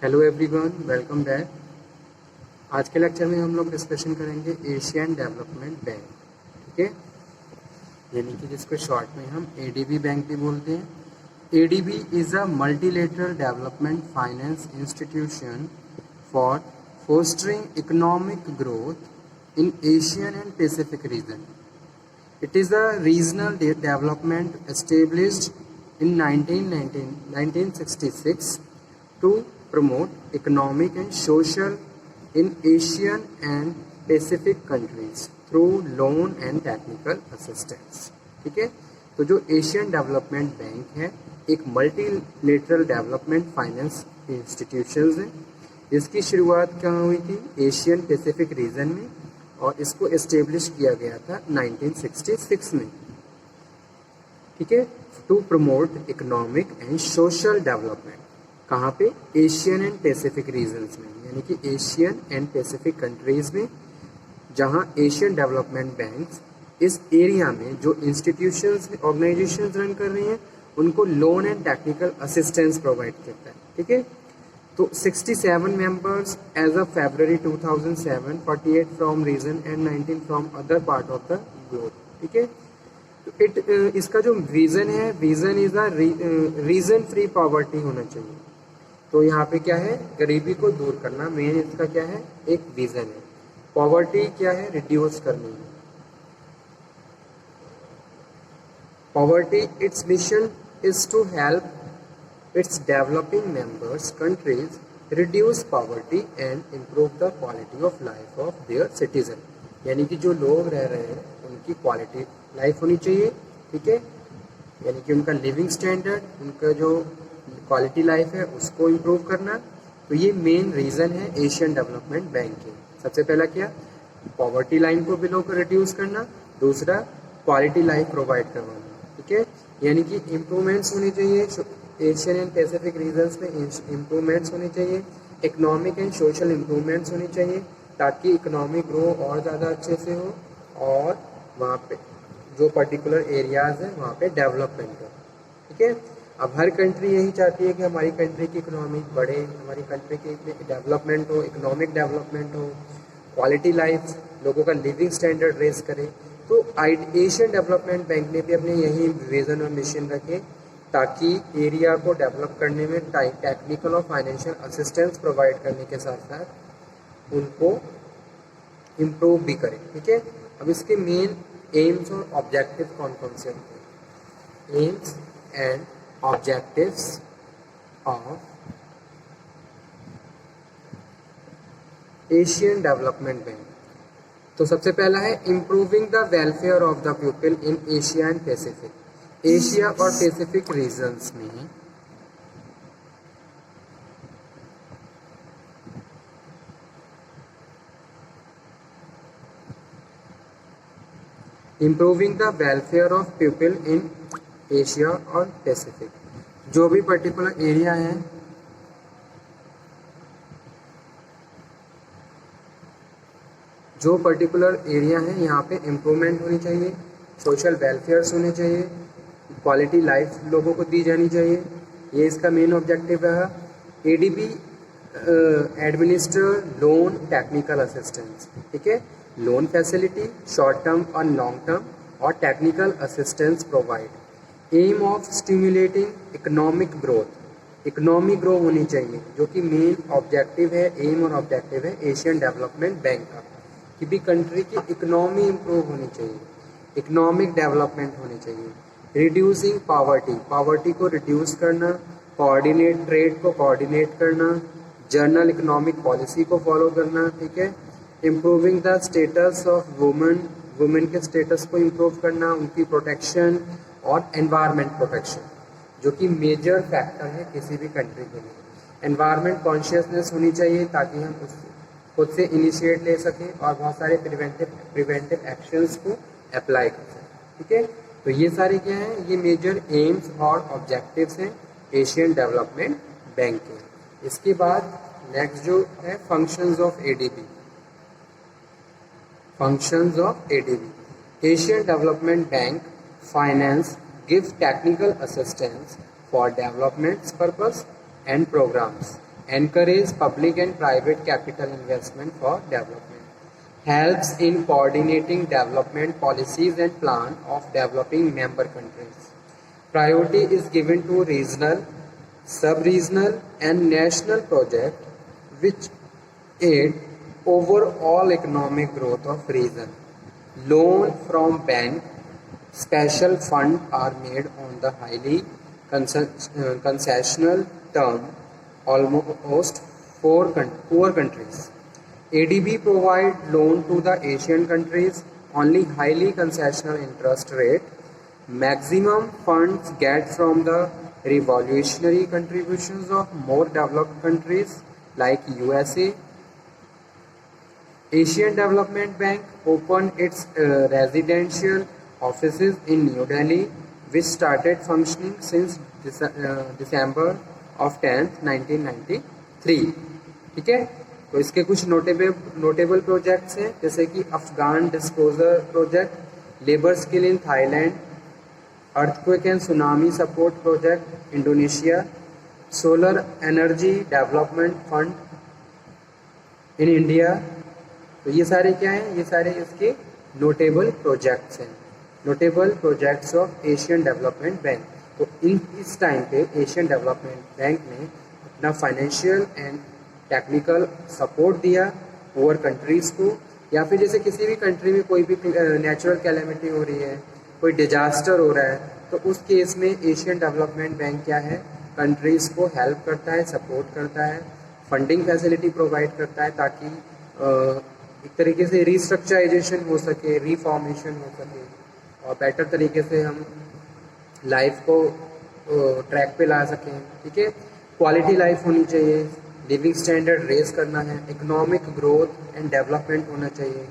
Hello everyone, welcome back. आज के lecture में हम लोग डिस्कशन करेंगे एशियन डेवलपमेंट बैंक। ठीक है, यानी कि जिसको शॉर्ट में हम एडीबी बैंक भी बोलते हैं। ADB is a multilateral development finance institution for fostering economic growth in Asian and Pacific region. It is a regional development established in 1966 to promote economic and social in Asian and Pacific countries through loan and technical assistance। ठीक है, तो जो Asian development bank है एक multilateral development finance institution है। इसकी शुरुआत कहाँ हुई थी? एशियन पैसिफिक रीजन में, और इसको एस्टेब्लिश किया गया था 1966 में। ठीक है, to promote economic and social development. कहाँ पे? एशियन एंड पैसिफिक रीजन्स में, यानी कि एशियन एंड पैसिफिक कंट्रीज में, जहाँ एशियन डेवलपमेंट बैंक्स इस एरिया में जो इंस्टीट्यूशंस ऑर्गेनाइजेशंस रन कर रही हैं उनको loan and technical assistance provide करता है। ठीक है, तो 67 members as of February 2007, 48 from region and 19 from other part of the globe। ठीक है, तो इसका जो विजन है, vision is a region free poverty होना चाहिए। तो यहाँ पे क्या है? गरीबी को दूर करना मेन इसका क्या है? एक विजन है। पॉवर्टी क्या है? रिड्यूस करनी है। Poverty its mission is to help its developing members countries reduce poverty and improve the quality of life of their citizen। यानी कि जो लोग रह रहे हैं उनकी क्वालिटी लाइफ होनी चाहिए। ठीक है, यानी कि उनका लिविंग स्टैंडर्ड, उनका जो क्वालिटी लाइफ है उसको इम्प्रूव करना। तो ये मेन रीज़न है एशियन डेवलपमेंट बैंक के। सबसे पहला क्या? पॉवर्टी लाइन को बिलो को रिड्यूस करना, दूसरा क्वालिटी लाइफ प्रोवाइड करवाना। ठीक है, यानी कि इम्प्रूवमेंट्स होनी चाहिए एशियन एंड पैसिफिक रीजन्स में, इम्प्रूवमेंट्स होनी चाहिए, इकोनॉमिक एंड सोशल इम्प्रूवमेंट्स होनी चाहिए, ताकि इकोनॉमिक ग्रो और ज़्यादा अच्छे से हो और वहाँ पे जो पर्टिकुलर एरियाज़ हैं वहाँ पे डेवलपमेंट हो। ठीक है, अब हर कंट्री यही चाहती है कि हमारी कंट्री की इकोनॉमी बढ़े, हमारी कंट्री की डेवलपमेंट हो, इकोनॉमिक डेवलपमेंट हो, क्वालिटी लाइफ, लोगों का लिविंग स्टैंडर्ड रेज करे। तो एशियन डेवलपमेंट बैंक ने भी अपने यही विजन और मिशन रखे ताकि एरिया को डेवलप करने में टेक्निकल और फाइनेंशियल असिस्टेंस प्रोवाइड करने के साथ साथ उनको इम्प्रूव भी करें। ठीक है, अब इसके मेन एम्स और ऑब्जेक्टिव कौन कौन से होते हैं? AIIMS and objectives of Asian development bank. तो सबसे पहला है improving the welfare of the people in Asia and Pacific. Asia और पैसिफिक रीजन्स में improving the welfare of people in Asia और पैसिफिक। जो भी पर्टिकुलर एरिया है, जो पर्टिकुलर एरिया है यहाँ पे इम्प्रूवमेंट होनी चाहिए, सोशल वेलफेयर्स होने चाहिए, क्वालिटी लाइफ लोगों को दी जानी चाहिए। ये इसका मेन ऑब्जेक्टिव रहा। ADB administer loan technical assistance. ठीक है, लोन फैसिलिटी शॉर्ट टर्म और लॉन्ग टर्म, और technical assistance provide. Aim of stimulating economic growth. Economy grow होनी चाहिए, जो कि मेन ऑब्जेक्टिव है, एम और ऑब्जेक्टिव है एशियन डेवलपमेंट बैंक का, कि भी कंट्री की इकोनॉमी इम्प्रूव होनी चाहिए, इकोनॉमिक डेवलपमेंट होनी चाहिए। रिड्यूसिंग पॉवर्टी, पॉवर्टी को रिड्यूस करना, कोऑर्डिनेट ट्रेड को कोऑर्डिनेट करना, जनरल इकोनॉमिक पॉलिसी को फॉलो करना। ठीक है, improving the status of women, women के स्टेटस को इम्प्रूव करना, उनकी प्रोटेक्शन और एनवायरनमेंट प्रोटेक्शन, जो कि मेजर फैक्टर है किसी भी कंट्री के लिए। एनवायरनमेंट कॉन्शियसनेस होनी चाहिए ताकि हम खुद से इनिशिएट ले सकें और बहुत सारे प्रिवेंटिव एक्शंस को अप्लाई कर सकें। ठीक है, तो ये सारे क्या हैं? ये मेजर एम्स और ऑब्जेक्टिव्स हैं एशियन डेवलपमेंट बैंक के। इसके बाद नेक्स्ट जो है functions of ADB. Functions of ADB. Asian development bank finance gives technical assistance for development purpose and programmes. encourage public and private capital investment for development, helps in coordinating development policies and plan of developing member countries. Priority is given to regional, sub-regional and national projects which aid overall economic growth of region. Loan from bank, special fund are made on the highly concessional term almost for poor countries. ADB provide loan to the Asian countries only highly concessional interest rate. Maximum funds get from the revolutionary contributions of more developed countries like USA. Asian Development Bank opened its residential offices in New Delhi, which started functioning since December of 10th 1993. ठीक है, तो इसके कुछ notable projects हैं जैसे कि Afghan disposer project, labour skill in Thailand, earthquake and tsunami support project Indonesia, solar energy development fund in India. तो ये सारे क्या हैं, ये सारे इसके नोटेबल प्रोजेक्ट्स हैं, notable projects of Asian development bank. तो इस टाइम पे एशियन डेवलपमेंट बैंक ने अपना फाइनेंशियल एंड टेक्निकल सपोर्ट दिया ओवर कंट्रीज़ को, या फिर जैसे किसी भी कंट्री में कोई भी नेचुरल कैलेमिटी हो रही है, कोई डिजास्टर हो रहा है, तो उस केस में एशियन डेवलपमेंट बैंक क्या है, कंट्रीज़ को हेल्प करता है, सपोर्ट करता है, फंडिंग फैसिलिटी प्रोवाइड करता है ताकि एक तरीके से रिस्ट्रक्चराइजेशन हो सके, रिफॉर्मेशन हो सके और बेटर तरीके से हम लाइफ को ट्रैक पे ला सकें। ठीक है, क्वालिटी लाइफ होनी चाहिए, लिविंग स्टैंडर्ड रेज करना है, इकोनॉमिक ग्रोथ एंड डेवलपमेंट होना चाहिए।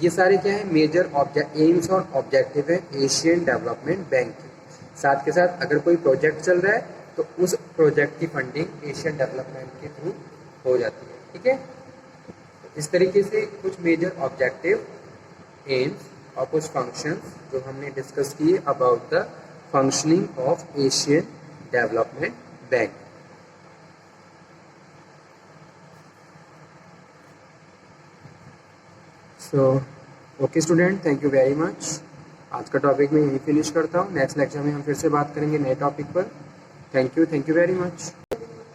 ये सारे क्या है, मेजर एम्स और ऑब्जेक्टिव है एशियन डेवलपमेंट बैंक के। साथ के साथ अगर कोई प्रोजेक्ट चल रहा है तो उस प्रोजेक्ट की फंडिंग एशियन डेवलपमेंट के थ्रू हो जाती है। ठीक है, इस तरीके से कुछ मेजर ऑब्जेक्टिव, एम्स और कुछ फंक्शंस जो हमने डिस्कस किए about the functioning of Asian development bank. So okay student, thank you very much. आज का टॉपिक मैं यहीं फिनिश करता हूँ, नेक्स्ट लेक्चर में हम फिर से बात करेंगे नए टॉपिक पर। Thank you very much.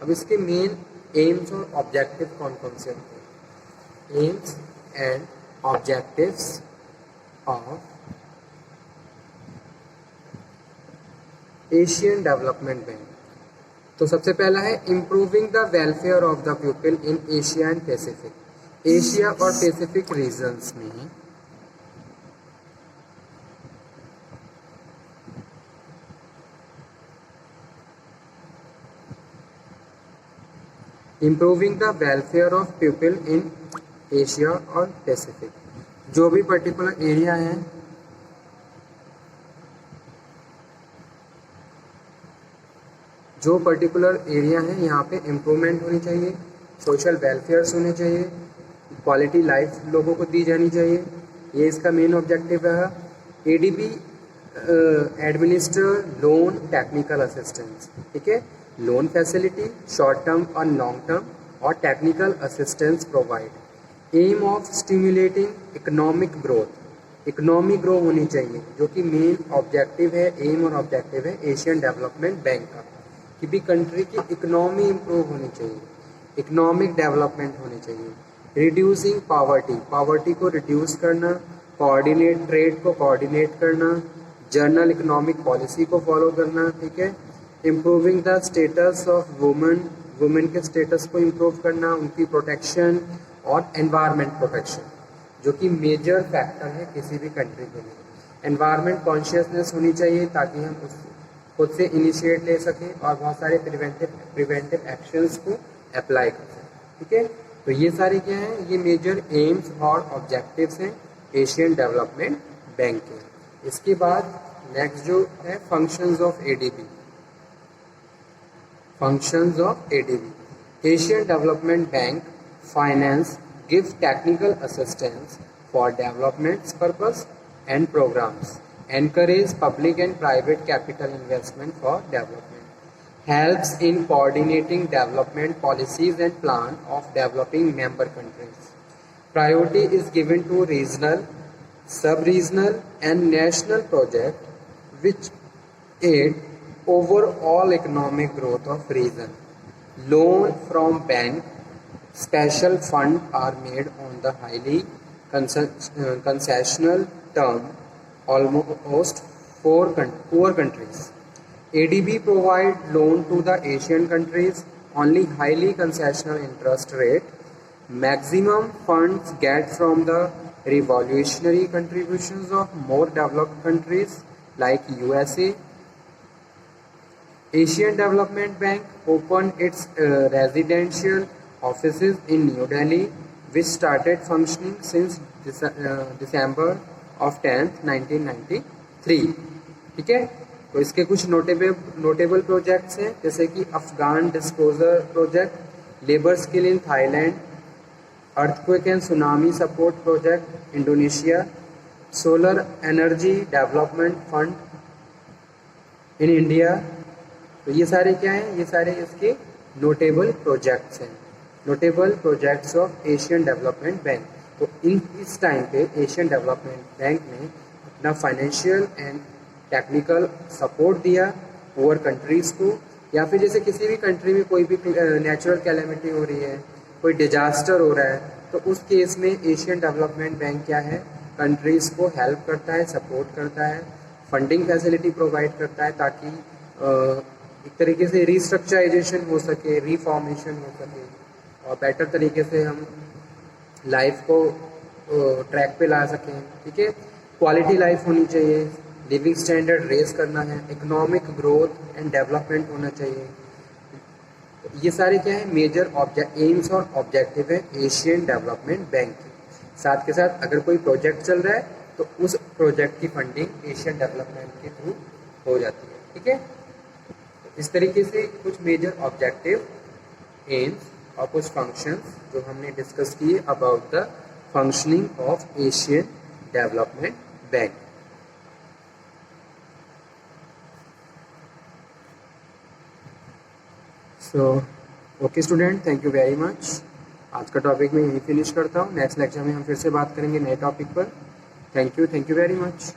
अब इसके मेन एम्स और ऑब्जेक्टिव कौन कौन से होते हैं, AIIMS and objectives of Asian development bank. तो सबसे पहला है improving the welfare of the people in Asia and Pacific. Asia और पैसिफिक रीजन्स में improving the welfare of people in Asia और पैसिफिक। जो भी पर्टिकुलर एरिया है, जो पर्टिकुलर एरिया है यहाँ पे इम्प्रूवमेंट होनी चाहिए, सोशल वेलफेयर्स होने चाहिए, क्वालिटी लाइफ लोगों को दी जानी चाहिए, ये इसका मेन ऑब्जेक्टिव है। ADB administer loan technical assistance. ठीक है, लोन फैसिलिटी शॉर्ट टर्म और लॉन्ग टर्म और technical assistance provide. Aim of stimulating economic growth, economy grow होनी चाहिए जो कि मेन ऑब्जेक्टिव है, एम और ऑब्जेक्टिव है एशियन डेवलपमेंट बैंक का, कि भी कंट्री की इकोनॉमी इम्प्रूव होनी चाहिए, इकोनॉमिक डेवलपमेंट होनी चाहिए। रिड्यूसिंग पॉवर्टी, पॉवर्टी को रिड्यूस करना, कोऑर्डिनेट ट्रेड को कोऑर्डिनेट करना, जर्नल इकोनॉमिक पॉलिसी को फॉलो करना। ठीक है, improving the status of women, women के स्टेटस को इम्प्रूव करना, उनकी प्रोटेक्शन और एनवायरनमेंट प्रोटेक्शन जो कि मेजर फैक्टर है किसी भी कंट्री के लिए। एनवायरनमेंट कॉन्शियसनेस होनी चाहिए ताकि हम उस खुद से इनिशिएट ले सकें और बहुत सारे प्रिवेंटिव एक्शंस को अप्लाई कर सकें। ठीक है, तो ये सारे क्या हैं, ये मेजर एम्स और ऑब्जेक्टिव्स हैं एशियन डेवलपमेंट बैंक के। इसके बाद नेक्स्ट जो है functions of ADB. Functions of ADB, Asian development bank finance give technical assistance for development purpose and programmes, encourage public and private capital investment for development, helps in coordinating development policies and plan of developing member countries. Priority is given to regional, sub-regional and national projects which aid overall economic growth of region. Loan from bank special fund are made on the highly concessional term almost for poor countries. ADB provide loan to the Asian countries only highly concessional interest rate. Maximum funds get from the revolutionary contributions of more developed countries like USA. Asian Development Bank opened its residential offices in New Delhi, which started functioning since December of 10th 1993. ठीक है, तो इसके कुछ notable projects हैं जैसे कि Afghan disposer project, labour skill in Thailand, earthquake and tsunami support project Indonesia, solar energy development fund in India. तो ये सारे क्या हैं, ये सारे इसके नोटेबल प्रोजेक्ट्स हैं, notable projects of Asian development bank. तो इस टाइम पे एशियन डेवलपमेंट बैंक ने अपना फाइनेंशियल एंड टेक्निकल सपोर्ट दिया पुअर कंट्रीज़ को, या फिर जैसे किसी भी कंट्री में कोई भी नेचुरल कैलेमिटी हो रही है, कोई डिजास्टर हो रहा है, तो उस केस में एशियन डेवलपमेंट बैंक क्या है, कंट्रीज़ को हेल्प करता है, सपोर्ट करता है, फंडिंग फैसिलिटी प्रोवाइड करता है ताकि एक तरीके से रिस्ट्रक्चराइजेशन हो सके, रिफॉर्मेशन हो सके और बेटर तरीके से हम लाइफ को ट्रैक पे ला सकें। ठीक है, क्वालिटी लाइफ होनी चाहिए, लिविंग स्टैंडर्ड रेज करना है, इकोनॉमिक ग्रोथ एंड डेवलपमेंट होना चाहिए। ये सारे क्या है, मेजर एम्स और ऑब्जेक्टिव है एशियन डेवलपमेंट बैंक के। साथ के साथ अगर कोई प्रोजेक्ट चल रहा है तो उस प्रोजेक्ट की फंडिंग एशियन डेवलपमेंट के थ्रू हो जाती है। ठीक है, इस तरीके से कुछ मेजर ऑब्जेक्टिव, एम्स और कुछ फंक्शंस जो हमने डिस्कस किए about the functioning of Asian development bank. So okay student, thank you very much. आज का टॉपिक मैं यहीं फिनिश करता हूँ, नेक्स्ट लेक्चर में हम फिर से बात करेंगे नए टॉपिक पर। Thank you very much.